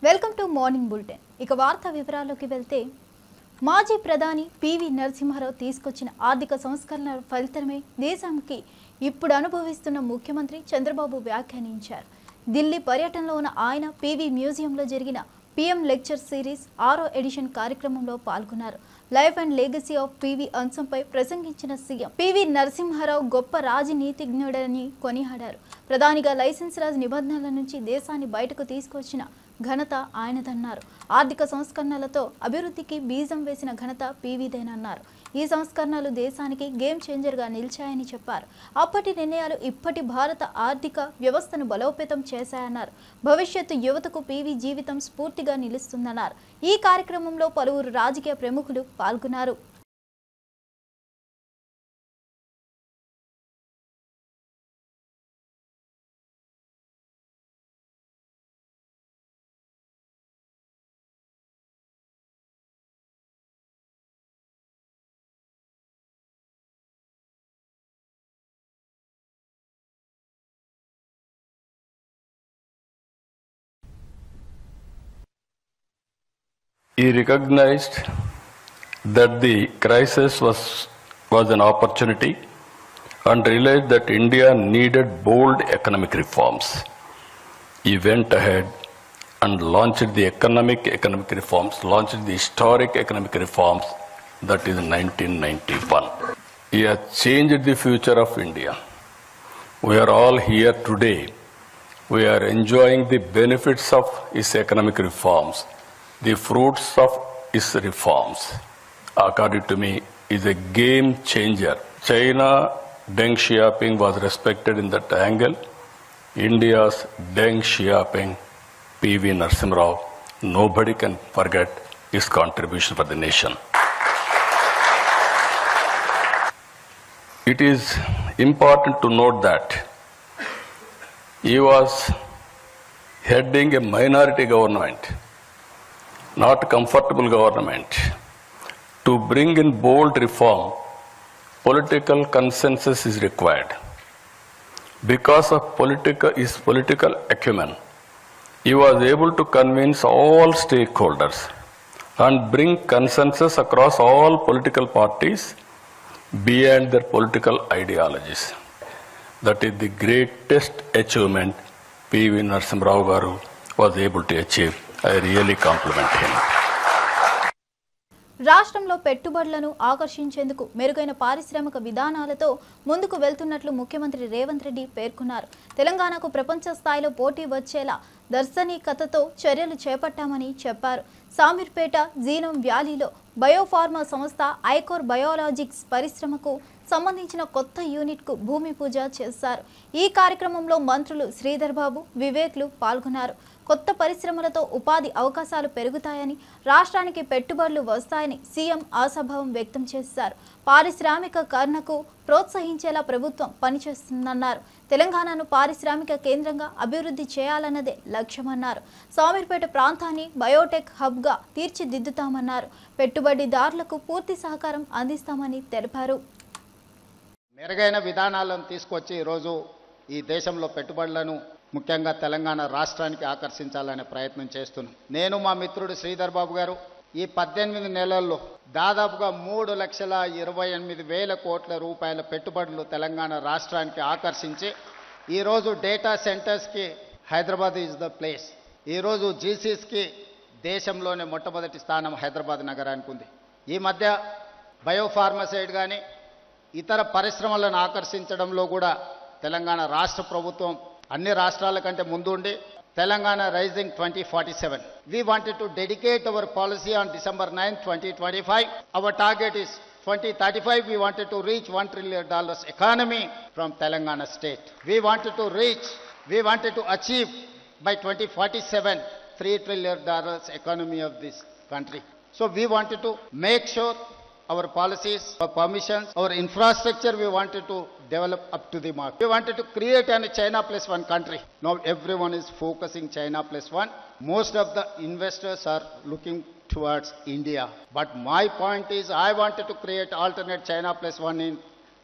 Welcome to morning bulletin. ఇక వార్తా వివరాల్లోకి వెళ్తే మాజీ ప్రధాని పివి నరసింహారావు తీసుకొచ్చిన ఆర్థిక సంస్కరణల ఫలితమే దేశానికి ఇప్పుడు అనుభవిస్తున్న ముఖ్యమంత్రి చంద్రబాబు వ్యాఖ్యానించారు. ఢిల్లీ పర్యటనలో ఉన్న ఆయన పివి మ్యూజియంలో జరిగిన పిఎం లెక్చర్ సిరీస్ 6వ ఎడిషన్ కార్యక్రమంలో పాల్గొన్నారు. Life and legacy of PV అంశంపై ప్రసంగించిన సీఎం పివి నరసింహారావు గొప్ప రాజనీతిజ్ఞుడని కొనియాడారు. ప్రధానిగా లైసెన్స్ రాజ్ నిబంధనల నుంచి దేశాన్ని బయటకు తీసుకొచ్చిన ఘనత ఆయనదన్నారు. ఆర్థిక సంస్కరణలతో అభివృద్ధికి బీజం వేసిన ఘనత పీవీదేనన్నారు. ఈ సంస్కరణలు దేశానికి గేమ్ చేంజర్గా నిలిచాయని చెప్పారు. అప్పటి నిర్ణయాలు ఇప్పటి భారత ఆర్థిక వ్యవస్థను బలోపేతం చేశాయన్నారు. భవిష్యత్తు యువతకు పీవీ జీవితం స్ఫూర్తిగా నిలుస్తుందన్నారు. ఈ కార్యక్రమంలో పలువురు రాజకీయ ప్రముఖులు పాల్గొన్నారు. He recognized that the crisis was an opportunity and realized that India needed bold economic reforms. He went ahead and launched the launched the historic economic reforms, that is in 1991. He has changed the future of India. We are all here today. We are enjoying the benefits of his economic reforms. The fruits of his reforms, according to me, is a game changer. China Deng Xiaoping was respected in that angle. India's Deng Xiaoping, P.V. Narasimha Rao, nobody can forget his contribution for the nation. It is important to note that he was heading a minority government, not comfortable government. To bring in bold reform, political consensus is required. Because of his political acumen, he was able to convince all stakeholders and bring consensus across all political parties beyond their political ideologies. That is the greatest achievement P.V. Narasimha Rao garu was able to achieve. I really compliment him. రాష్ట్రంలో పెట్టుబడులను ఆకర్షించేందుకు మెరుగైన పారిశ్రామిక విధానాలతో ముందుకు వెళ్తున్నట్లు ముఖ్యమంత్రి రేవంత్ రెడ్డి పేర్కొన్నారు. తెలంగాణకు ప్రపంచ స్థాయిలో పోటీ వచ్చేలా దర్శనీకతతో చర్యలు చేపట్టామని చెప్పారు. సామీర్పేట జీనోమ్ వ్యాలీలో బయోఫార్మా సంస్థ ఐకోర్ బయోలాజిక్స్ పరిశ్రమకు సంబంధించిన కొత్త యూనిట్కు భూమి పూజ చేశారు. ఈ కార్యక్రమంలో మంత్రులు శ్రీధర్ బాబు, వివేక్లు పాల్గొన్నారు. కొత్త పరిశ్రమలతో ఉపాధి అవకాశాలు పెరుగుతాయని, రాష్ట్రానికి పెట్టుబడులు వస్తాయని సీఎం ఆశాభావం వ్యక్తం చేశారు. పారిశ్రామికీకరణకు ప్రోత్సహించేలా ప్రభుత్వం పనిచేస్తుందన్నారు. తెలంగాణను పారిశ్రామిక కేంద్రంగా అభివృద్ధి చేయాలన్నదే లక్ష్యమన్నారు. సామీర్పేట ప్రాంతాన్ని బయోటెక్ హబ్గా తీర్చిదిద్దుతామన్నారు. పెట్టుబడిదారులకు పూర్తి సహకారం అందిస్తామని తెలిపారు. మెరుగైన విధానాలను తీసుకొచ్చి ఈరోజు ఈ దేశంలో పెట్టుబడులను ముఖ్యంగా తెలంగాణ రాష్ట్రానికి ఆకర్షించాలనే ప్రయత్నం చేస్తున్నాం. నేను మా మిత్రుడు శ్రీధర్ బాబు గారు ఈ 18 నెలల్లో దాదాపుగా 3,28,000 కోట్ల రూపాయల పెట్టుబడులు తెలంగాణ రాష్ట్రానికి ఆకర్షించి ఈరోజు డేటా సెంటర్స్కి హైదరాబాద్ ఈజ్ ద ప్లేస్. ఈరోజు జీసీస్కి దేశంలోనే మొట్టమొదటి స్థానం హైదరాబాద్ నగరానికి ఉంది. ఈ మధ్య బయోఫార్మసైడ్ కానీ ఇతర పరిశ్రమలను ఆకర్షించడంలో కూడా తెలంగాణ రాష్ట్ర ప్రభుత్వం అన్ని రాష్ట్రాల కంటే ముందు ఉండి Telangana rising 2047. We wanted to dedicate our policy on December 9, 2025. Our target is 2035. We wanted to reach $1 trillion economy from Telangana state. We wanted to achieve by 2047 $3 trillion economy of this country. So we wanted to make sure our policies, our permissions, our infrastructure, we wanted to develop up to the mark. We wanted to create a China plus one country. Now everyone is focusing China plus one. Most of the investors are looking towards India. But my point is, I wanted to create alternate China plus one in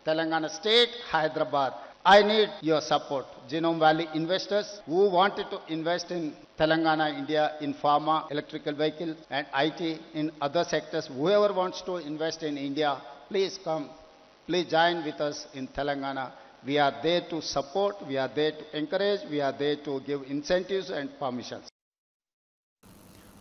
Telangana state, Hyderabad. I need your support. Genome Valley investors who wanted to invest in Telangana, India, in pharma, electrical vehicles, and IT, in other sectors, whoever wants to invest in India, please come. Please join with us in Telangana. We are there to support, we are there to encourage, we are there to give incentives and permissions.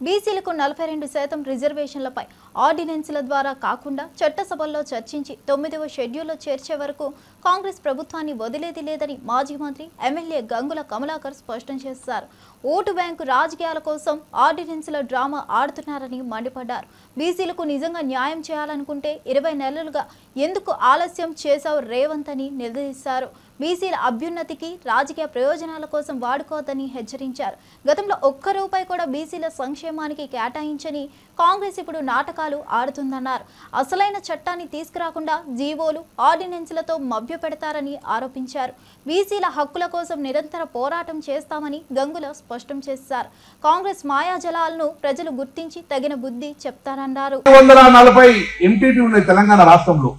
బీసీలకు 42% రిజర్వేషన్లపై ఆర్డినెన్స్ల ద్వారా కాకుండా చట్టసభల్లో చర్చించి 9వ షెడ్యూల్లో చేర్చే వరకు కాంగ్రెస్ ప్రభుత్వాన్ని వదిలేది లేదని మాజీ మంత్రి ఎమ్మెల్యే గంగుల కమలాకర్ స్పష్టం చేశారు. ఓటు బ్యాంకు రాజకీయాల కోసం ఆర్డినెన్స్ల డ్రామా ఆడుతున్నారని మండిపడ్డారు. బీసీలకు నిజంగా న్యాయం చేయాలనుకుంటే 20 నెలలుగా ఎందుకు ఆలస్యం చేశావు రేవంత్ అని నిలదీశారు. బీసీల అభ్యున్నతికి రాజకీయ ప్రయోజనాల కోసం వాడుకోవద్దని హెచ్చరించారు. గతంలో ఒక్క రూపాయి కూడా బీసీల సంక్షేమానికి కేటాయించని కాంగ్రెస్ ఇప్పుడు నాటకాలు ఆడుతుందన్నారు. అసలైన చట్టాన్ని తీసుకురాకుండా జీవోలు ఆర్డినెన్స్లతో మభ్యపెడతారని ఆరోపించారు. బీసీల హక్కుల కోసం నిరంతర పోరాటం చేస్తామని గంగుల స్పష్టం చేశారు. కాంగ్రెస్ మాయాజలాలను ప్రజలు గుర్తించి తగిన బుద్ధి చెప్తారన్నారు. 540 ఎంపీపీ ఉన్నాయి తెలంగాణ రాష్ట్రంలో,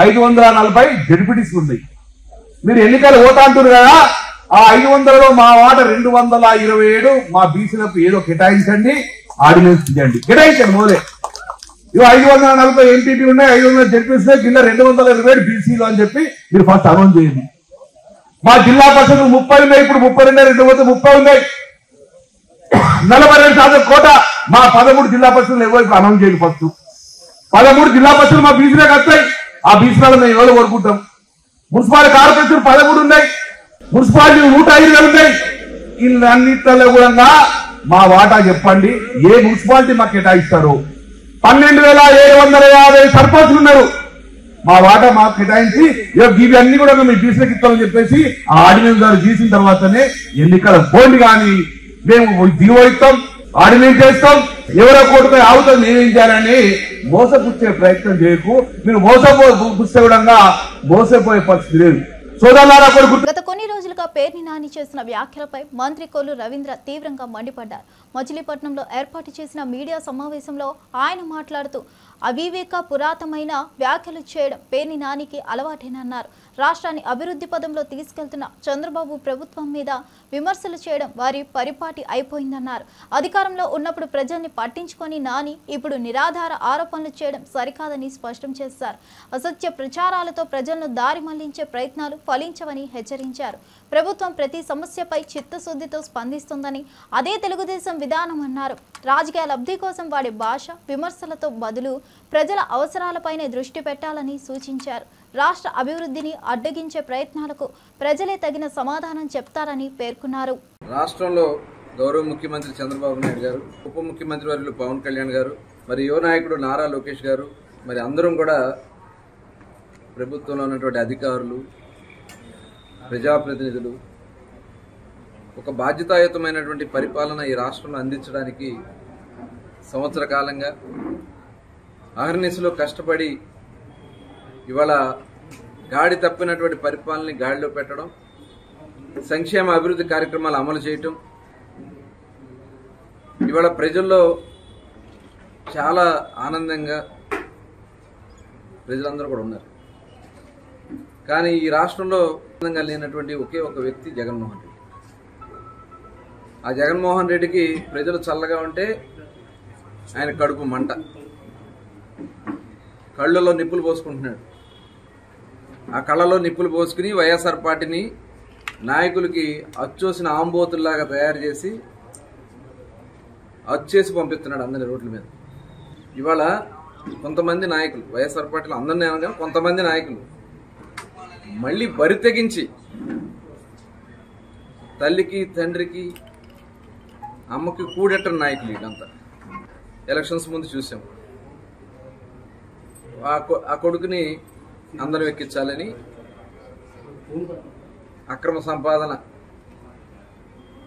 540 జడ్పీటీసీ ఉన్నాయి. మీరు ఎన్నికలు ఓటా అంటున్నారు కదా, ఆ 500లో మా వాట 227 మా బీసీలకు ఏదో కేటాయించండి, ఆర్డినెన్స్ ఇవ్వండి, కేటాయించండి మోదే. ఇవి 540 ఎంపీపీ ఉన్నాయి, 500 జడ్పీసీ కింద 227 బీసీలు అని చెప్పి మీరు ఫస్ట్ అనౌన్స్ చేయండి. మా జిల్లా పరిషత్ 30 ఉన్నాయి, ఇప్పుడు 32 230 ఉన్నాయి. 42% కోట మా 13 జిల్లా పరిషత్లు ఎవరు ఇప్పుడు అనౌన్స్ చేయండి. ఫస్ట్ 13 జిల్లా పరిషత్లు మా బీసీలకు వస్తాయి. ఆ బీసీలలో మేము ఎవరు కోరుకుంటాం. మున్సిపాలిటీ కార్పొరేషన్ 13 ఉన్నాయి, మున్సిపాలిటీ 105 ఉన్నాయి. ఇవన్నిటిలో కూడా మా వాటా చెప్పండి. ఏ మున్సిపాలిటీ మాకు కేటాయిస్తారు? 12,750 సర్పంచ్లు ఉన్నారు. మా వాటా మాకు కేటాయించి ఇవి అన్ని కూడా మేము బీసీలకు ఇస్తామని చెప్పేసి ఆ ఆర్డినెన్స్ గారు గీసిన తర్వాతనే ఎన్నికల పోండి. కానీ మేము జీవో ఇస్తాం, ఆర్డినెన్స్ చేస్తాం, ఎవరో కోటుపై ఆవుతో నేనేం చేయాలని మోసపుచ్చే ప్రయత్నం చేయకు. మీరు మోసపుచ్చే విధంగా మోసపోయే పరిస్థితి లేదు. గత కొన్ని రోజులుగా పేర్ని నాని చేసిన వ్యాఖ్యలపై మంత్రి కొల్లు రవీంద్ర తీవ్రంగా మండిపడ్డారు. మచిలీపట్నంలో ఏర్పాటు చేసిన మీడియా సమావేశంలో ఆయన మాట్లాడుతూ అవివేక పురాతనమైన వ్యాఖ్యలు చేయడం పేర్ని నానికి అలవాటేనన్నారు. రాష్ట్రాన్ని అభివృద్ధి పదంలో తీసుకెళ్తున్న చంద్రబాబు ప్రభుత్వం మీద విమర్శలు చేయడం వారి పరిపాటి అయిపోయిందన్నారు. అధికారంలో ఉన్నప్పుడు ప్రజల్ని పట్టించుకొని నాని ఇప్పుడు నిరాధార ఆరోపణలు చేయడం సరికాదని స్పష్టం చేశారు. అసత్య ప్రచారాలతో ప్రజలను దారి మళ్లించే ప్రయత్నాలు ఫలించవని హెచ్చరించారు. ప్రభుత్వం ప్రతి సమస్యపై చిత్తశుద్ధితో స్పందిస్తుందని, అదే తెలుగుదేశం విధానం అన్నారు. రాజకీయ లబ్ధి కోసం వాడే భాష విమర్శలతో బదులు ప్రజల అవసరాలపైనే దృష్టి పెట్టాలని సూచించారు. రాష్ట్ర అభివృద్ధిని అడ్డగించే ప్రయత్నాలకు ప్రజలే తగిన సమాధానం చెప్తారని పేర్కొన్నారు. రాష్ట్రంలో గౌరవ ముఖ్యమంత్రి చంద్రబాబు నాయుడు గారు, ఉప ముఖ్యమంత్రి వర్యులు పవన్ కళ్యాణ్ గారు, మరి యువ నాయకుడు నారా లోకేష్ గారు, మరి అందరం కూడా ప్రభుత్వంలో ఉన్నటువంటి అధికారులు, ప్రజాప్రతినిధులు ఒక బాధ్యతాయుతమైనటువంటి పరిపాలన ఈ రాష్ట్రంలో అందించడానికి సంవత్సర కాలంగా అహర్నిశలో కష్టపడి ఇవాళ గాడి తప్పినటువంటి పరిపాలనని గాడిలో పెట్టడం, సంక్షేమ అభివృద్ధి కార్యక్రమాలు అమలు చేయటం, ఇవాళ ప్రజల్లో చాలా ఆనందంగా ప్రజలందరూ కూడా ఉన్నారు. కానీ ఈ రాష్ట్రంలో ఆనందంగా లేనటువంటి ఒకే ఒక వ్యక్తి జగన్మోహన్ రెడ్డి. ఆ జగన్మోహన్ రెడ్డికి ప్రజలు చల్లగా ఉంటే ఆయన కడుపు మంట, కళ్ళలో నిప్పులు పోసుకుంటున్నాడు. ఆ కళ్ళలో నిప్పులు పోసుకుని వైఎస్ఆర్ పార్టీని నాయకులకి అచ్చోసిన ఆంబోతుల్లాగా తయారు చేసి అచ్చేసి పంపిస్తున్నాడు అందరి రోడ్ల మీద. ఇవాళ కొంతమంది నాయకులు, వైఎస్ఆర్ పార్టీలో అందరినీ అనగా కొంతమంది నాయకులు మళ్ళీ బరి తెగించి తల్లికి తండ్రికి అమ్మకి కూడెట్టని నాయకులు ఇదంతా ఎలక్షన్స్ ముందు చూసాం. ఆ కొడుకుని అందరం ఎక్కించాలని అక్రమ సంపాదన.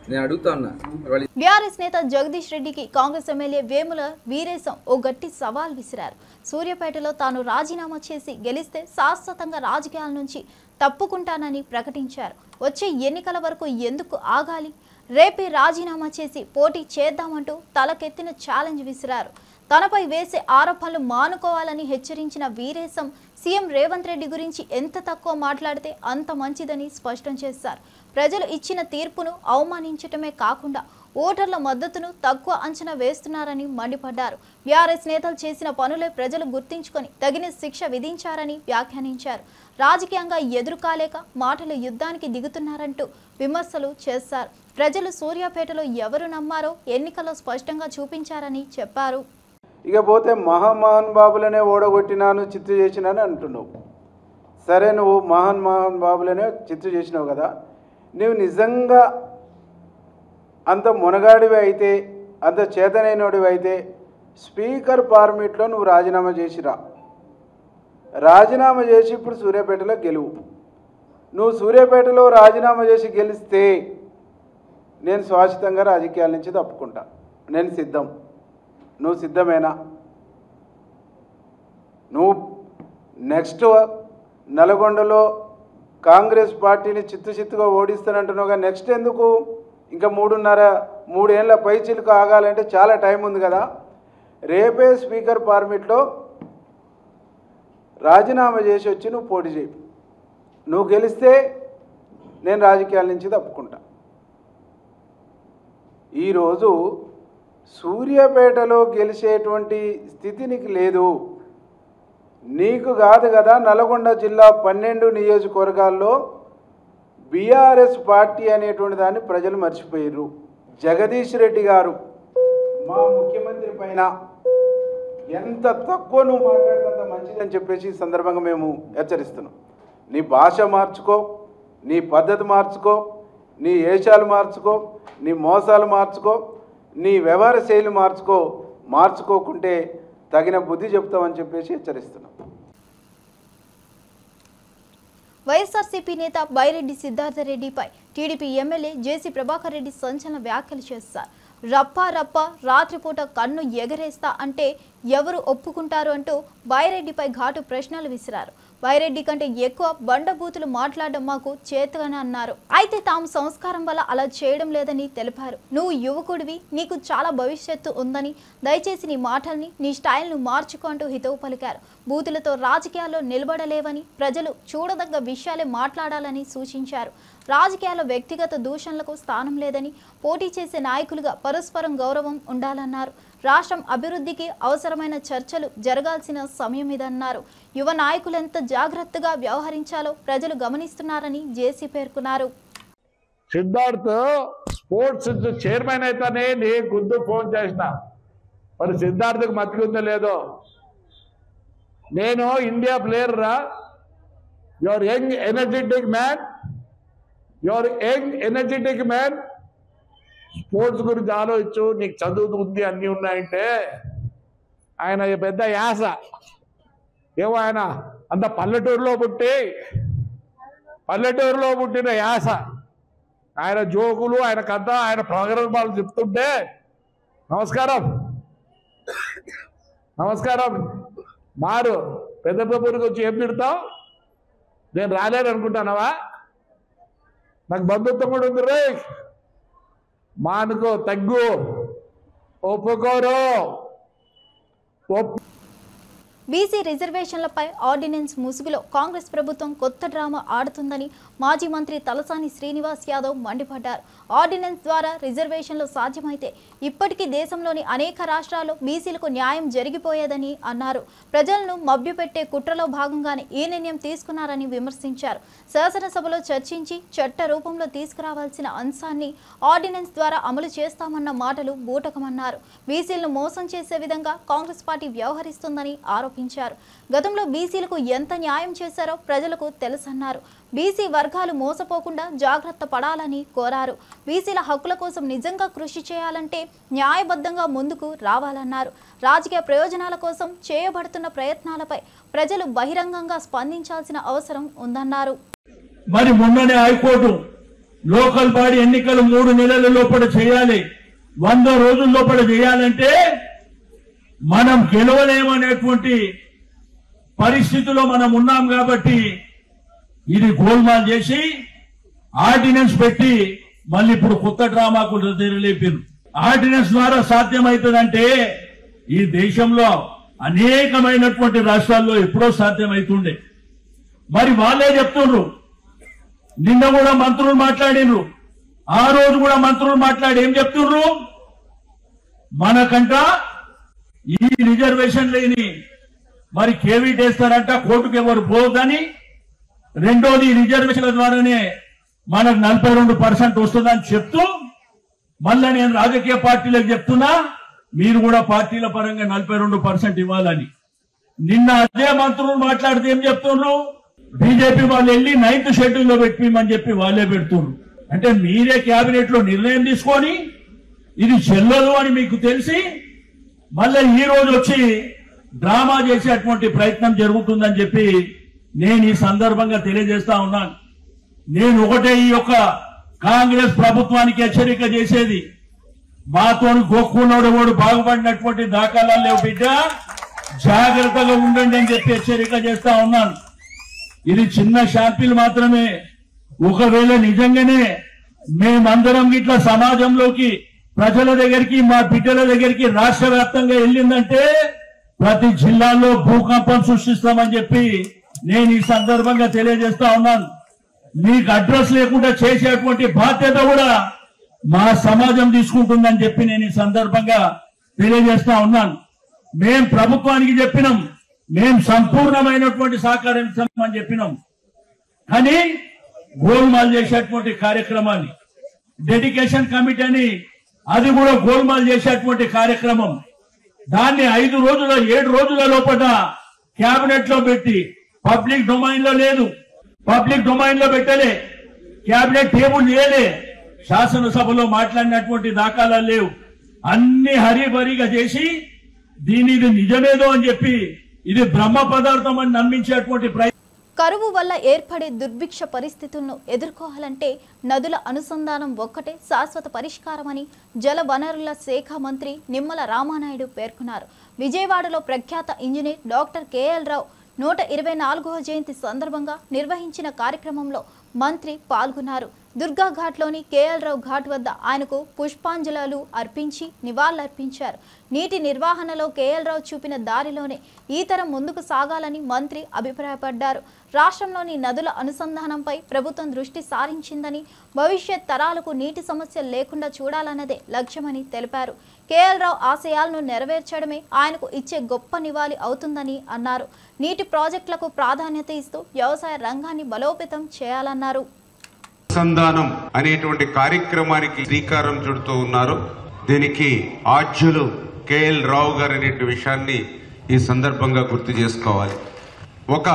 నేను అడుగుతా ఉన్నా, బీఆర్ఎస్ నేత జగదీష్ రెడ్డికి కాంగ్రెస్ ఎమ్మెల్యే వేముల వీరేశం ఓ గట్టి సవాల్ విసిరారు. సూర్యాపేటలో తాను రాజీనామా చేసి గెలిస్తే శాశ్వతంగా రాజకీయాల నుంచి తప్పుకుంటానని ప్రకటించారు. వచ్చే ఎన్నికల వరకు ఎందుకు ఆగాలి? రేపే రాజీనామా చేసి పోటీ చేద్దామంటూ తలకెత్తిన ఛాలెంజ్ విసిరారు. తనపై వేసే ఆరోపణలు మానుకోవాలని హెచ్చరించిన వీరేశం సీఎం రేవంత్ రెడ్డి గురించి ఎంత తక్కువ మాట్లాడితే అంత మంచిదని స్పష్టం చేశారు. ప్రజలు ఇచ్చిన తీర్పును అవమానించటమే కాకుండా ఓటర్ల మద్దతును తక్కువ అంచనా వేస్తున్నారని మండిపడ్డారు. బీఆర్ఎస్ నేతలు చేసిన పనులే ప్రజలు గుర్తించుకొని తగిన శిక్ష విధించారని వ్యాఖ్యానించారు. రాజకీయంగా ఎదురుకాలేక మాటల యుద్ధానికి దిగుతున్నారంటూ విమర్శలు చేశారు. ప్రజలు సూర్యాపేటలో ఎవరు నమ్మారో ఎన్నికల్లో స్పష్టంగా చూపించారని చెప్పారు. ఇకపోతే మహామహన్ బాబులనే ఓడగొట్టినాను చిత్తు చేసినాను అంటున్నావు. సరే, నువ్వు మహాన్ బాబులనే చిత్తు చేసినావు కదా. నువ్వు నిజంగా అంత మునగాడివి అయితే, అంత చేతనైనడివి అయితే స్పీకర్ ఫార్మేట్లో నువ్వు రాజీనామా చేసిరా. రాజీనామా చేసి ఇప్పుడు సూర్యాపేటలో గెలువు. నువ్వు సూర్యాపేటలో రాజీనామా చేసి గెలిస్తే నేను శాశ్వతంగా రాజకీయాల నుంచి తప్పుకుంటా. నేను సిద్ధం. నువ్వు సిద్ధమేనా? నువ్వు నెక్స్ట్ నల్గొండలో కాంగ్రెస్ పార్టీని చిత్తుగా ఓడిస్తానంటున్నావుగా. నెక్స్ట్ ఎందుకు? ఇంకా 3 ఏళ్ళ పైచిలుకు ఆగాలంటే చాలా టైం ఉంది కదా. రేపే స్పీకర్ ఫార్మేట్లో రాజీనామా చేసి వచ్చి నువ్వు పోటీ చేయి. నువ్వు గెలిస్తే నేను రాజకీయాల నుంచి తప్పుకుంటా. ఈరోజు సూర్యాపేటలో గెలిచేటువంటి స్థితి నీకు లేదు. నీకు కాదు కదా, నల్గొండ జిల్లా 12 నియోజకవర్గాల్లో బీఆర్ఎస్ పార్టీ అనేటువంటి దాన్ని ప్రజలు మర్చిపోయారు. జగదీష్ రెడ్డి గారు మా ముఖ్యమంత్రి పైన ఎంత తక్కువ నువ్వు మాట్లాడితే అంత మంచిదని చెప్పేసి ఈ సందర్భంగా మేము హెచ్చరిస్తున్నాం. నీ భాష మార్చుకో, నీ పద్ధతి మార్చుకో, నీ ఏషాలు మార్చుకో, నీ మోసాలు మార్చుకో, నీ వ్యవహార శైలి మార్చుకోకుంటే తగిన బుద్ధి చెప్తామని చెప్పేసి హెచ్చరిస్తున్నాం. వైఎస్ఆర్సీపీ నేత బైరెడ్డి సిద్ధార్థరెడ్డిపై టీడీపీ ఎమ్మెల్యే జేసీ ప్రభాకర్ రెడ్డి సంచలన వ్యాఖ్యలు చేశారు. రప్ప రాత్రిపూట కన్ను ఎగరేస్తా అంటే ఎవరు ఒప్పుకుంటారు అంటూ బైరెడ్డిపై ఘాటు ప్రశ్నలు విసిరారు. బైరెడ్డి కంటే ఎక్కువ బండబూతులు మాట్లాడడం మాకు చేతగానే అన్నారు. అయితే తాము సంస్కారం వల్ల అలా చేయడం లేదని తెలిపారు. నువ్వు యువకుడివి, నీకు చాలా భవిష్యత్తు ఉందని, దయచేసి నీ మాటల్ని, నీ స్టైల్ను మార్చుకో అంటూ హితవు పలికారు. బూతులతో రాజకీయాల్లో నిలబడలేవని, ప్రజలు చూడదగ్గ విషయాలే మాట్లాడాలని సూచించారు. రాజకీయాల్లో వ్యక్తిగత దూషణలకు స్థానం లేదని, పోటీ చేసే నాయకులుగా పరస్పరం గౌరవం ఉండాలన్నారు. రాష్ట్రం అభివృద్ధికి అవసరమైన చర్చలు జరగాల్సిన సమయం ఇదన్నారు. యువ నాయకులు ఎంత జాగ్రత్తగా వ్యవహరించాలో ప్రజలు గమనిస్తున్నారని జేసీ పేర్కొన్నారు. సిద్ధార్థ్ స్పోర్ట్స్ చైర్మన్ అయితేనే నీ గుద్దు ఫోన్ చేసిన, మరి సిద్ధార్థకు మతికుందో లేదో. నేను ఇండియా ప్లేయర్ రా. Your young energetic man. Sports గురించి ఆలోచించు. నీకు చదువు ఉంది, అన్నీ ఉన్నాయంటే ఆయన పెద్ద యాస ఏమో. ఆయన అంత పల్లెటూరులో పుట్టిన యాస. ఆయన జోకులు, ఆయన కథ, ఆయన ప్రోగ్రామాలు చెప్తుంటే నమస్కారం మారు పెద్ద ఊరికి వచ్చి ఏం తిడతావు? నేను రాలేను అనుకుంటానవా? నాకు బంధుత్వం కూడా ఉంది రే. మానుకో, తగ్గు, ఒప్పుకోరు. బీసీ రిజర్వేషన్లపై ఆర్డినెన్స్ ముసుగులో కాంగ్రెస్ ప్రభుత్వం కొత్త డ్రామా ఆడుతుందని మాజీ మంత్రి తలసాని శ్రీనివాస్ యాదవ్ మండిపడ్డారు. ఆర్డినెన్స్ ద్వారా రిజర్వేషన్లు సాధ్యమైతే ఇప్పటికీ దేశంలోని అనేక రాష్ట్రాల్లో బీసీలకు న్యాయం జరిగిపోయేదని అన్నారు. ప్రజలను మభ్యపెట్టే కుట్రలో భాగంగానే ఈ నిర్ణయం తీసుకున్నారని విమర్శించారు. శాసనసభలో చర్చించి చట్ట రూపంలో తీసుకురావాల్సిన అంశాన్ని ఆర్డినెన్స్ ద్వారా అమలు చేస్తామన్న మాటలు బూటకమన్నారు. బీసీలను మోసం చేసే విధంగా కాంగ్రెస్ పార్టీ వ్యవహరిస్తుందని ఆరోపించారు. గతంలో బీసీలకు ఎంత న్యాయం చేశారో ప్రజలకు తెలుసన్నారు. బీసీ వర్గాలు మోసపోకుండా జాగ్రత్త పడాలని కోరారు. బీసీల హక్కుల కోసం నిజంగా కృషి చేయాలంటే న్యాయబద్ధంగా ముందుకు రావాలన్నారు. రాజకీయ ప్రయోజనాల కోసం చేయబడుతున్న ప్రయత్నాలపై ప్రజలు బహిరంగంగా స్పందించాల్సిన అవసరం ఉందన్నారు. మరి మొన్ననే హైకోర్టు లోకల్ బాడీ ఎన్నికలు 3 నెలల లోపల చేయాలి, 100 రోజుల లోపల చేయాలంటే మనం గెలవలేమనేటువంటి పరిస్థితిలో మనం ఉన్నాం. కాబట్టి ఇది గోల్మాల్ చేసి ఆర్డినెన్స్ పెట్టి మళ్ళీ ఇప్పుడు కొత్త డ్రామాకు తెరలేపారు. ఆర్డినెన్స్ ద్వారా సాధ్యమవుతుందంటే ఈ దేశంలో అనేకమైనటువంటి రాష్ట్రాల్లో ఎప్పుడో సాధ్యమవుతుండే. మరి వాళ్ళే చెప్తుండ్రు. నిన్న కూడా మంత్రులు మాట్లాడినరు, ఆ రోజు కూడా మంత్రులు మాట్లాడి ఏం చెప్తుండ్రు, మనకంట ఈ రిజర్వేషన్ లేని మరి కేవీట్ వేస్తారంట, కోర్టుకు ఎవరు పోదని. రెండోది రిజర్వేషన్ల ద్వారానే మనకు 42% వస్తుందని చెప్తూ మళ్ళా నేను రాజకీయ పార్టీలకు చెప్తున్నా, మీరు కూడా పార్టీల పరంగా 42% ఇవ్వాలని. నిన్న అదే మంత్రులు మాట్లాడితే ఏం చెప్తున్నారు, బీజేపీ వాళ్ళు వెళ్ళి 9th షెడ్యూల్లో పెట్టిమని చెప్పి వాళ్ళే పెడుతున్నారు. అంటే మీరే కేబినెట్ లో నిర్ణయం తీసుకొని ఇది చెల్లదు అని మీకు తెలిసి మళ్ళీ ఈ రోజు వచ్చి డ్రామా చేసేటువంటి ప్రయత్నం జరుగుతుందని చెప్పి నేను ఈ సందర్భంగా తెలియజేస్తా ఉన్నాను. నేను ఒకటే ఈ యొక్క కాంగ్రెస్ ప్రభుత్వానికి హెచ్చరిక చేసేది, మాతో గోక్కున్నోడు వాడు బాగుపడినటువంటి దాఖలాలు లేవు బిడ్డ, జాగ్రత్తగా ఉండండి అని చెప్పి హెచ్చరిక చేస్తా ఉన్నాను. ఇది చిన్న శాంపిల్ మాత్రమే. ఒకవేళ నిజంగానే మేమందరం ఇట్లా సమాజంలోకి, ప్రజల దగ్గరికి, మా బిడ్డల దగ్గరికి రాష్ట్ర వ్యాప్తంగా వెళ్ళిందంటే ప్రతి జిల్లాలో భూకంపం సృష్టిస్తామని చెప్పి నేను ఈ సందర్భంగా తెలియజేస్తా ఉన్నాను. మీకు అడ్రస్ లేకుండా చేసేటువంటి బాధ్యత కూడా మా సమాజం తీసుకుంటుందని చెప్పి నేను ఈ సందర్భంగా తెలియజేస్తా ఉన్నాను. మేం ప్రభుత్వానికి చెప్పినాం, మేం సంపూర్ణమైనటువంటి సహకారం ఇస్తామని చెప్పినాం. కానీ గోల్మాల్ చేసేటువంటి కార్యక్రమాన్ని, డెడికేషన్ కమిటీ అని అది కూడా గోల్మాల్ చేసేటువంటి కార్యక్రమం, దాన్ని 5 రోజుల 7 రోజుల లోపల కేబినెట్ లో పెట్టి పబ్లిక్ డొమైన్ లో లేదు, పబ్లిక్ డొమైన్ లో పెట్టలే, కేబినెట్ టేబుల్ చేయలే, శాసనసభలో మాట్లాడినటువంటి దాఖలాలు లేవు. అన్ని హరిబరిగా చేసి దీని ఇది నిజమేదో అని చెప్పి ఇది బ్రహ్మ పదార్థం అని నమ్మించేటువంటి ప్రయత్నం. కరువు వల్ల ఏర్పడే దుర్భిక్ష పరిస్థితులను ఎదుర్కోవాలంటే నదుల అనుసంధానం ఒక్కటే శాశ్వత పరిష్కారమని జల వనరుల శాఖ మంత్రి నిమ్మల రామానాయుడు పేర్కొన్నారు. విజయవాడలో ప్రఖ్యాత ఇంజనీర్ డాక్టర్ కేఎల్ రావు 124వ జయంతి సందర్భంగా నిర్వహించిన కార్యక్రమంలో మంత్రి పాల్గొన్నారు. దుర్గా ఘాట్లోని కేఎల్ రావు ఘాట్ వద్ద ఆయనకు పుష్పాంజలులు అర్పించి నివాళులర్పించారు. నీటి నిర్వహణలో కేఎల్ రావు చూపిన దారిలోనే ఈ తరం ముందుకు సాగాలని మంత్రి అభిప్రాయపడ్డారు. రాష్ట్రంలోని నదుల అనుసంధానంపై ప్రభుత్వం దృష్టి సారించిందని, భవిష్యత్ తరాలకు నీటి సమస్యలు లేకుండా చూడాలన్నదే లక్ష్యమని తెలిపారు. కేఎల్ రావు ఆశయాలను నెరవేర్చడమే ఆయనకు ఇచ్చే గొప్ప నివాళి అవుతుందని అన్నారు. నీటి ప్రాజెక్టులకు ప్రాధాన్యత ఇస్తూ వ్యవసాయ రంగాన్ని బలోపేతం చేయాలన్నారు. అనుసంధానం అనేటువంటి కార్యక్రమానికి శ్రీకారం చుడుతూ ఉన్నారు. దీనికి ఆద్యులు కేఎల్ రావు గారు అనే విషయాన్ని ఈ సందర్భంగా గుర్తు చేసుకోవాలి. ఒక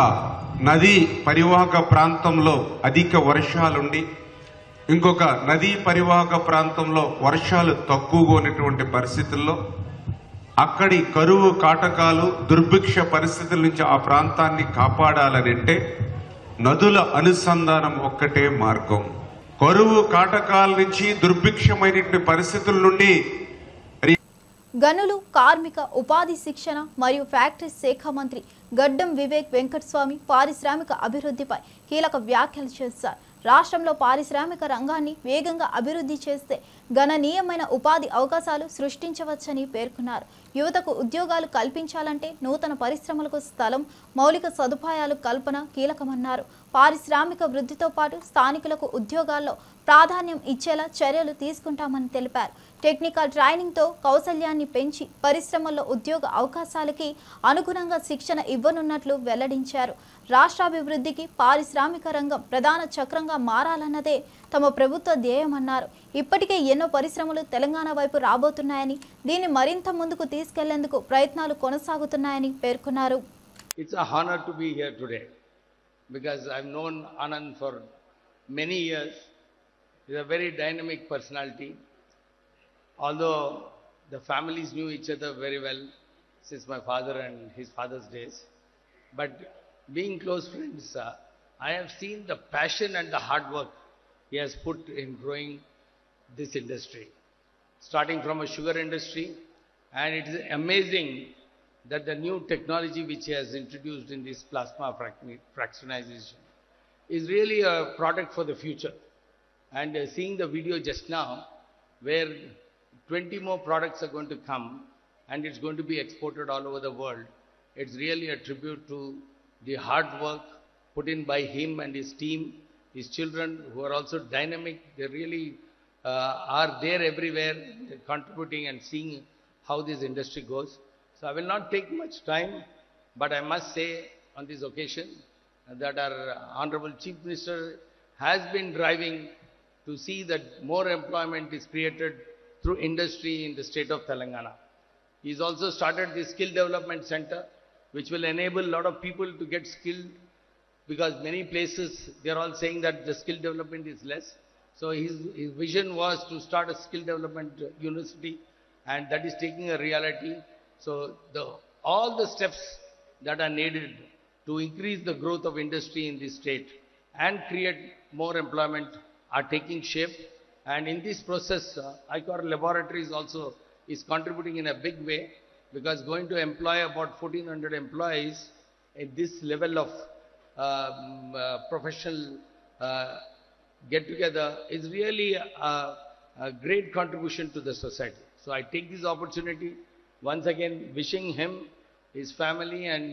నదీ పరివాహక ప్రాంతంలో అధిక వర్షాలుండి ఇంకొక నదీ పరివాహక ప్రాంతంలో వర్షాలు తక్కువగా ఉన్నటువంటి పరిస్థితుల్లో అక్కడి కరువు కాటకాలు దుర్భిక్ష పరిస్థితుల నుంచి ఆ ప్రాంతాన్ని కాపాడాలని అంటే నదుల అనుసంధానం ఒక్కటే మార్గం. కరువు కాటకాల నుంచి దుర్భిక్షమైనటువంటి పరిస్థితుల నుండి గనులు, కార్మిక, ఉపాధి శిక్షణ మరియు ఫ్యాక్టరీ శాఖ మంత్రి గడ్డం వివేక్ వెంకటస్వామి పారిశ్రామిక అభివృద్ధిపై కీలక వ్యాఖ్యలు చేశారు. రాష్ట్రంలో పారిశ్రామిక రంగాన్ని వేగంగా అభివృద్ధి చేస్తే గణనీయమైన ఉపాధి అవకాశాలు సృష్టించవచ్చని పేర్కొన్నారు. యువతకు ఉద్యోగాలు కల్పించాలంటే నూతన పరిశ్రమలకు స్థలం, మౌలిక సదుపాయాలు కల్పన కీలకమన్నారు. పారిశ్రామిక వృద్ధితో పాటు స్థానికులకు ఉద్యోగాల్లో ప్రాధాన్యం ఇచ్చేలా చర్యలు తీసుకుంటామని తెలిపారు. టెక్నికల్ ట్రైనింగ్తో కౌశల్యాన్ని పెంచి పరిశ్రమల్లో ఉద్యోగ అవకాశాలకి అనుగుణంగా శిక్షణ ఇవ్వనున్నట్లు వెల్లడించారు. రాష్ట్రాభివృద్ధికి పారిశ్రామిక రంగం ప్రధాన చక్రంగా మారాలన్నదే తమ ప్రభుత్వ ధ్యేయమన్నారు. ఇప్పటికే ఎన్నో పరిశ్రమలు తెలంగాణ వైపు రాబోతున్నాయని, దీన్ని మరింత ముందుకు తీసుకెళ్లేందుకు ప్రయత్నాలు కొనసాగుతున్నాయని పేర్కొన్నారు. It's a honor to be here today because I've known Anand for many years. He's a very dynamic personality. Although the families knew each other very well since my father and his father's days, but being close friends, I have seen the passion and the hard work he has put in growing this industry, starting from a sugar industry, and it is amazing that the new technology which he has introduced in this plasma fractionization is really a product for the future. And seeing the video just now, where 20 more products are going to come and it's going to be exported all over the world, it's really a tribute to the hard work put in by him and his team, his children who are also dynamic. They really are there everywhere, they're contributing and seeing how this industry goes. So I will not take much time, but I must say on this occasion that our Honorable Chief Minister has been driving to see that more employment is created through industry in the state of Telangana. He's also started the Skill Development Center, which will enable a lot of people to get skilled, because many places they are all saying that the skill development is less. So his vision was to start a skill development university, and that is taking a reality. So all the steps that are needed to increase the growth of industry in this state and create more employment are taking shape. And in this process, ICOR Laboratories also is contributing in a big way, because going to employ about 1,400 employees at this level of professional get-together is really a great contribution to the society. So I take this opportunity once again wishing him, his family and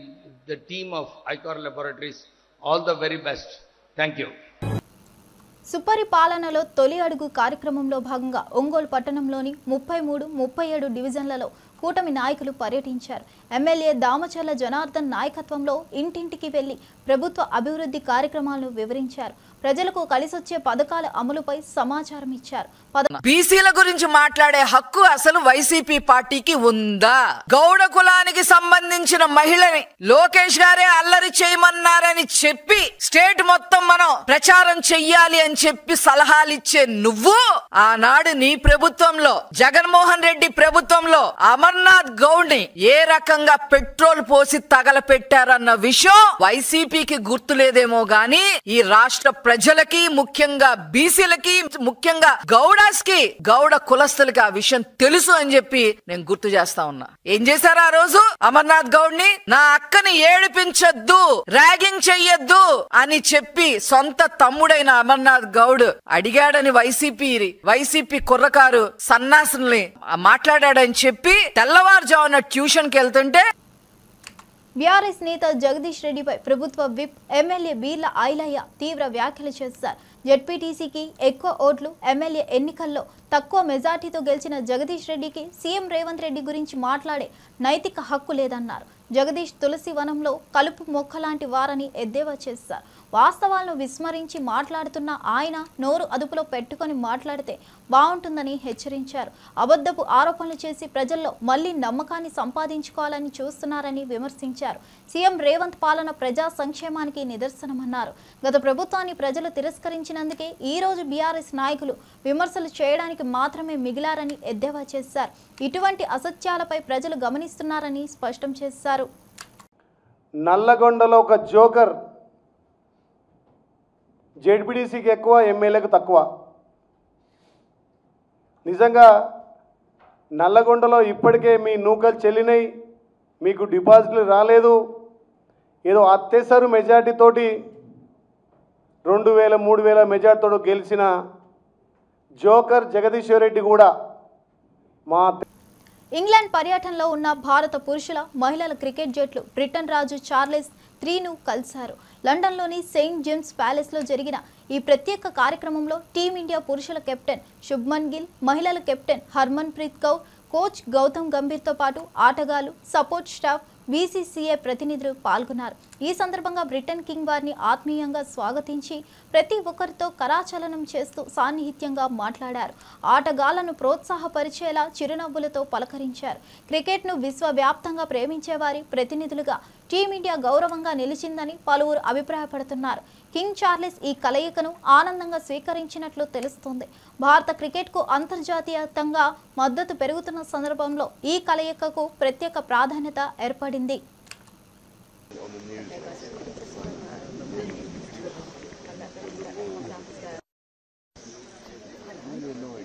the team of ICOR Laboratories all the very best. Thank you. సుపరిపాలనలో తొలి అడుగు కార్యక్రమంలో భాగంగా ఒంగోలు పట్టణంలోని 33, 37 డివిజన్లలో కూటమి నాయకులు పర్యటించారు. MLA Damacharla Janardhan నాయకత్వంలో ఇంటింటికి వెళ్లి ప్రభుత్వ అభివృద్ధి కార్యక్రమాలను వివరించారు. ప్రజలకు కలిసొచ్చే పథకాల అమలుపై సమాచారం ఇచ్చారు. బీసీల గురించి మాట్లాడే హక్కు అసలు వైసీపీ పార్టీకి ఉందా? గౌడ కులానికి సంబంధించిన మహిళని లోకేష్ గారే అల్లరి చేయమన్నారని చెప్పి స్టేట్ మొత్తం మనం ప్రచారం చెయ్యాలి అని చెప్పి సలహాలు ఇచ్చే నువ్వు ఆనాడు నీ ప్రభుత్వంలో, జగన్మోహన్ రెడ్డి ప్రభుత్వంలో అమర్నాథ్ గౌడ్ ని ఏ రకంగా పెట్రోల్ పోసి తగలపెట్టారన్న విషయం వైసీపీకి గుర్తులేదేమో గాని ఈ రాష్ట్ర ప్రజలకి, ముఖ్యంగా బీసీలకి, ముఖ్యంగా గౌడాస్కి, గౌడ కులస్తులకి ఆ విషయం తెలుసు అని చెప్పి నేను గుర్తు చేస్తా ఉన్నా. ఏం చేశారు ఆ రోజు? అమర్నాథ్ గౌడ్ ని నా అక్కని ఏడిపించొద్దు, ర్యాగింగ్ చెయ్యొద్దు అని చెప్పి సొంత తమ్ముడైన అమర్నాథ్ గౌడ్ అడిగాడని వైసీపీ కుర్రకారు సన్నాసుల్ని మాట్లాడాడని చెప్పి తెల్లవారుజామున ట్యూషన్ కి వెళ్తుంటే బీఆర్ఎస్ నేత జగదీష్ రెడ్డిపై ప్రభుత్వ విప్ ఎమ్మెల్యే బీర్ల ఐలయ్య తీవ్ర వ్యాఖ్యలు చేశారు. జెడ్పీటీసీకి ఎక్కువ ఓట్లు, ఎమ్మెల్యే ఎన్నికల్లో తక్కువ మెజార్టీతో గెలిచిన జగదీష్ రెడ్డికి సీఎం రేవంత్ రెడ్డి గురించి మాట్లాడే నైతిక హక్కు లేదన్నారు. జగదీష్ తులసి వనంలో కలుపు మొక్కలాంటి వారని ఎద్దేవా చేశారు. వాస్తవాలను విస్మరించి మాట్లాడుతున్న ఆయన నోరు అదుపులో పెట్టుకొని మాట్లాడితే బాగుంటుందని హెచ్చరించారు. అబద్ధపు ఆరోపణలు చేసి ప్రజల్లో మళ్లీ నమ్మకాన్ని సంపాదించుకోవాలని చూస్తున్నారని విమర్శించారు. సీఎం రేవంత్ పాలన ప్రజా సంక్షేమానికి నిదర్శనమన్నారు. గత ప్రభుత్వాన్ని ప్రజలు తిరస్కరించినందుకే ఈ రోజు బీఆర్ఎస్ నాయకులు విమర్శలు చేయడానికి మాత్రమే మిగిలారని ఎద్దేవా చేశారు. ఇటువంటి అసత్యాలపై ప్రజలు గమనిస్తున్నారని స్పష్టం చేశారు. నల్లగొండలో ఒక జోకర్, జెడ్పీటీసీకి ఎక్కువ, ఎమ్మెల్యేకు తక్కువ. నిజంగా నల్లగొండలో ఇప్పటికే మీ నూకలు చెల్లినాయి, మీకు డిపాజిట్లు రాలేదు. ఏదో అత్యవసర మెజార్టీతోటి 2000, 3000 మెజార్టీతో గెలిచిన జోకర్ జగదీశ్వర్ రెడ్డి కూడా మా ఇంగ్లాండ్ పర్యటనలో ఉన్న భారత పురుషుల, మహిళల క్రికెట్ జట్లు బ్రిటన్ రాజు చార్లెస్ 3ను కలిశారు. లండన్లోని సెయింట్ జేమ్స్ ప్యాలెస్లో జరిగిన ఈ ప్రత్యేక కార్యక్రమంలో టీమిండియా పురుషుల కెప్టెన్ శుభ్మన్ గిల్, మహిళల కెప్టెన్ హర్మన్ ప్రీత్ కౌర్, కోచ్ గౌతమ్ గంభీర్తో పాటు ఆటగాళ్లు, సపోర్ట్ స్టాఫ్, బీసీసీఐ ప్రతినిధులు పాల్గొన్నారు. ఈ సందర్భంగా బ్రిటన్ కింగ్ వారిని ఆత్మీయంగా స్వాగతించి ప్రతి ఒక్కరితో కరాచలనం చేస్తూ సాన్నిహిత్యంగా మాట్లాడారు. ఆటగాళ్లను ప్రోత్సాహపరిచేలా చిరునవ్వులతో పలకరించారు. క్రికెట్ను విశ్వవ్యాప్తంగా ప్రేమించే వారి ప్రతినిధులుగా టీమిండియా గౌరవంగా నిలిచిందని పలువురు అభిప్రాయపడుతున్నారు. కింగ్ చార్లెస్ ఈ కలయికను ఆనందంగా స్వీకరించినట్లు తెలుస్తోంది. భారత క్రికెట్కు అంతర్జాతీయంగా మద్దతు పెరుగుతున్న సందర్భంలో ఈ కలయికకు ప్రత్యేక ప్రాధాన్యత ఏర్పడింది. No,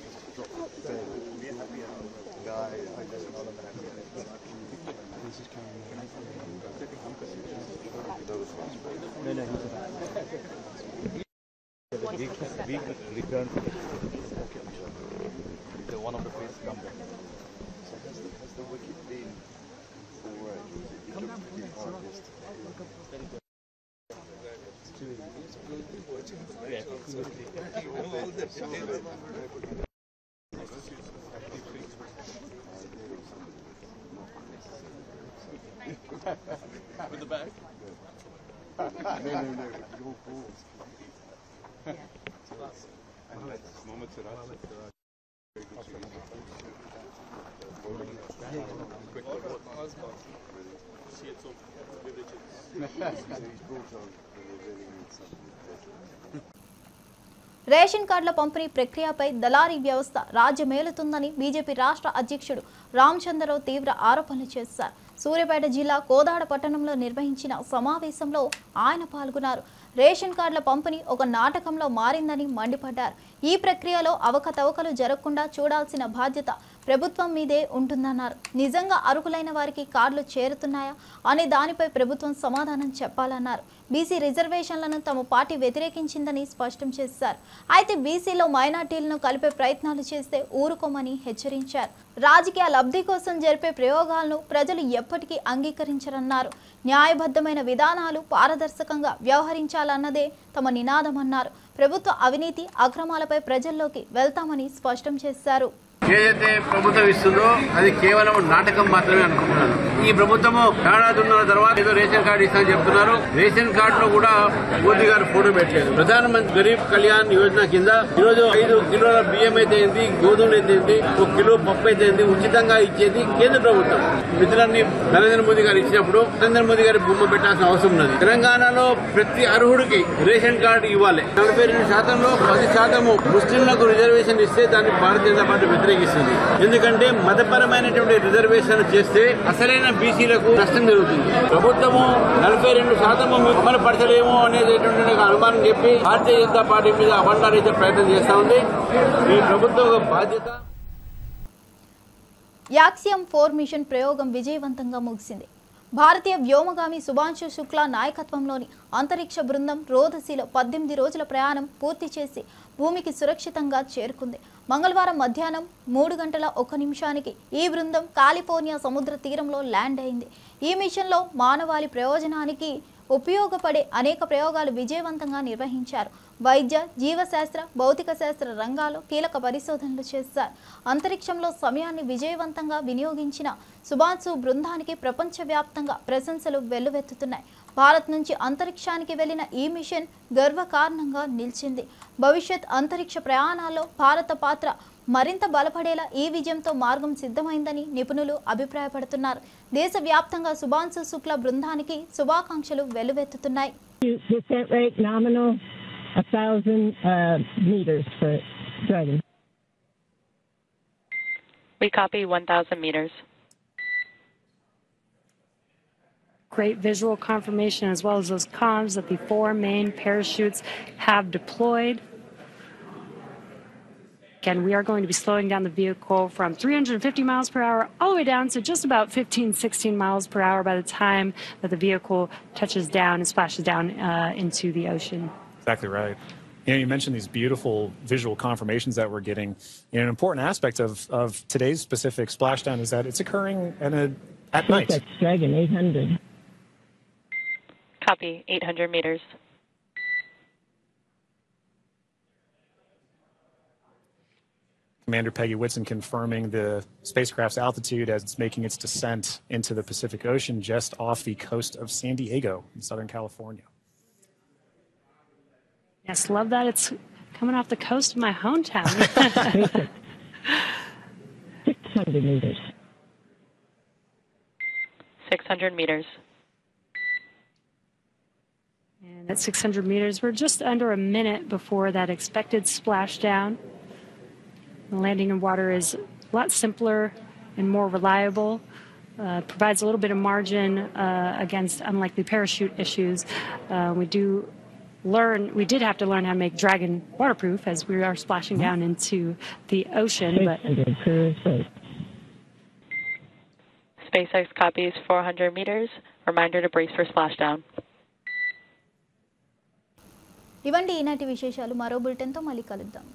return to the okay, one of the players come back. So has the wicket been all right? It looked pretty hard yesterday. With the bag? No, your balls. Mohamed Siraj. Very good to ration కార్డుల పంపిణీ ప్రక్రియపై దళారీ వ్యవస్థ రాజ్యమేలుతుందని BJP రాష్ట్ర అధ్యక్షుడు రామచంద్రరావు తీవ్ర ఆరోపణలు చేశారు. సూర్యాపేట జిల్లా కోదాడ పట్టణంలో నిర్వహించిన సమావేశంలో ఆయన పాల్గొన్నారు. రేషన్ కార్డుల పంపిణీ ఒక నాటకంలో మారిందని మండిపడ్డారు. ఈ ప్రక్రియలో అవకతవకలు జరగకుండా చూడాల్సిన బాధ్యత ప్రభుత్వం మీదే ఉంటుందన్నారు. నిజంగా అర్హులైన వారికి కార్డులు చేరుతున్నాయా అనే దానిపై ప్రభుత్వం సమాధానం చెప్పాలన్నారు. బీసీ రిజర్వేషన్లను తమ పార్టీ వ్యతిరేకించిందని స్పష్టం చేశారు. అయితే బీసీలో మైనార్టీలను కలిపే ప్రయత్నాలు చేస్తే ఊరుకోమని హెచ్చరించారు. రాజకీయ లబ్ధి కోసం జరిపే ప్రయోగాలను ప్రజలు ఎప్పటికీ అంగీకరించరన్నారు. న్యాయబద్ధమైన విధానాలు పారదర్శకంగా వ్యవహరించాలన్నదే తమ నినాదమన్నారు. ప్రభుత్వ అవినీతి అక్రమాలపై ప్రజల్లోకి వెళ్తామని స్పష్టం చేశారు. ఏదైతే ప్రభుత్వం ఇస్తుందో అది కేవలం నాటకం మాత్రమే అనుకుంటున్నారు. ఈ ప్రభుత్వము ఏడాదిన్నర తర్వాత ఏదో రేషన్ కార్డు ఇస్తామని చెప్తున్నారు. రేషన్ కార్డులో కూడా మోదీ గారు ఫోటో పెట్టలేదు. ప్రధానమంత్రి గరీబ్ కళ్యాణ్ యోజన కింద ఈరోజు 5 కిలోల బియ్యం అయితే ఏంటి, గోధుమలు అయితే ఏంటి, 1 కిలో పప్పు అయితే ఏంటి ఉచితంగా ఇచ్చేది కేంద్ర ప్రభుత్వం. నిధులన్నీ నరేంద్ర మోదీ గారు ఇచ్చినప్పుడు నరేంద్ర మోదీ గారి బొమ్మ పెట్టాల్సిన అవసరం ఉన్నది. తెలంగాణలో ప్రతి అర్హుడికి రేషన్ కార్డు ఇవ్వాలి. 42%లో 10% ముస్లింలకు రిజర్వేషన్ ఇస్తే దాన్ని భారతీయ జనతా పార్టీ వ్యతిరేకిస్తుంది. ఎందుకంటే మతపరమైనటువంటి రిజర్వేషన్ చేస్తే అసలైన బీసీలకు నష్టం జరుగుతుంది. ప్రభుత్వము 42% అమలుపరచలేమో అనేటటువంటి అనుమానం చెప్పి భారతీయ జనతా పార్టీ మీద అబండారీచే ప్రయత్నం చేస్తా ఉంది. ఈ ప్రభుత్వ బాధ్యత. యాక్సియం 4 మిషన్ ప్రయోగం విజయవంతంగా ముగిసింది. భారతీయ వ్యోమగామి శుభాంశు శుక్లా నాయకత్వంలోని అంతరిక్ష బృందం రోదసీలో 18 రోజుల ప్రయాణం పూర్తి చేసి భూమికి సురక్షితంగా చేరుకుంది. మంగళవారం మధ్యాహ్నం 3:01 ఈ బృందం కాలిఫోర్నియా సముద్ర తీరంలో ల్యాండ్ అయింది. ఈ మిషన్లో మానవాళి ప్రయోజనానికి ఉపయోగపడే అనేక ప్రయోగాలు విజయవంతంగా నిర్వహించారు. వైద్య, జీవశాస్త్ర, భౌతిక శాస్త్ర రంగాల్లో కీలక పరిశోధనలు చేశారు. అంతరిక్షంలో సమయాన్ని విజయవంతంగా వినియోగించిన శుభాంశు బృందానికి ప్రపంచవ్యాప్తంగా ప్రశంసలు వెల్లువెత్తుతున్నాయి. భారత్ నుంచి అంతరిక్షానికి వెళ్లిన ఈ మిషన్ గర్వకారణంగా నిలిచింది. భవిష్యత్ అంతరిక్ష ప్రయాణాల్లో భారత పాత్ర మరింత బలపడేలా ఈ విజయంతో మార్గం సిద్ధమైందని నిపుణులు అభిప్రాయపడుతున్నారు. దేశవ్యాప్తంగా శుభాంశు శుక్ల బృందానికి శుభాకాంక్షలు వెల్లువెత్తుతున్నాయి. 1,000 meters for Dragon. We copy 1,000 meters. Great visual confirmation as well as those comms that the 4 main parachutes have deployed. Again, we are going to be slowing down the vehicle from 350 miles per hour all the way down to just about 15-16 miles per hour by the time that the vehicle touches down and splashes down into the ocean. Exactly right. You mentioned these beautiful visual confirmations that we're getting. An important aspect of today's specific splashdown is that it's occurring at night. Dragon 800. Copy 800 meters. Commander Peggy Whitson confirming the spacecraft's altitude as it's making its descent into the Pacific Ocean just off the coast of San Diego in Southern California. Yes, love that. It's coming off the coast of my hometown. 600 meters. 600 meters. And at 600 meters, we're just under a minute before that expected splashdown. The landing in water is a lot simpler and more reliable. Provides a little bit of margin against unlikely parachute issues. We did have to learn how to make Dragon waterproof as we are splashing down into the ocean. But SpaceX copies 400 meters. Reminder to brace for splashdown. ఇవండి ఈనాటి విశేషాలు. మరో బులెటిన్తో మళ్ళీ కలుద్దాం.